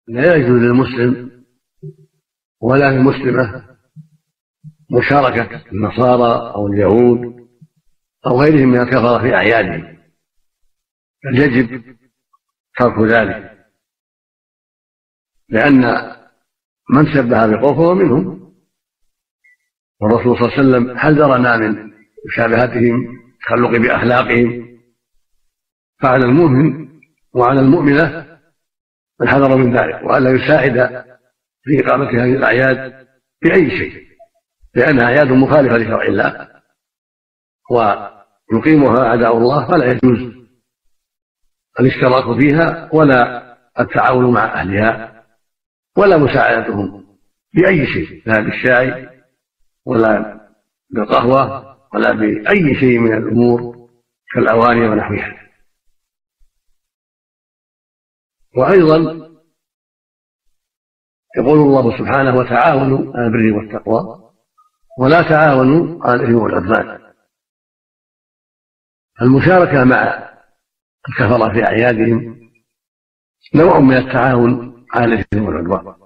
لا يجوز للمسلم ولا للمسلمة مشاركة النصارى أو اليهود أو غيرهم من الكفرة في أعيادهم، بل يجب ترك ذلك، لأن من شبه بقوم فهو منهم، والرسول صلى الله عليه وسلم حذرنا من مشابهتهم، التخلق بأخلاقهم، فعلى المؤمن وعلى المؤمنة الحذر من ذلك، وألا يساعد في إقامة هذه الأعياد بأي شيء، لأنها أعياد مخالفة لشرع الله ويقيمها أعداء الله، فلا يجوز الاشتراك فيها ولا التعاون مع أهلها ولا مساعدتهم بأي شيء، لا بالشاي ولا بالقهوة ولا بأي شيء من الأمور كالأواني ونحوها. وأيضا يقول الله سبحانه: وتعاونوا على البر والتقوى ولا تعاونوا على الإثم والعدوان. المشاركة مع الكفرة في أعيادهم نوع من التعاون على الإثم والعدوان،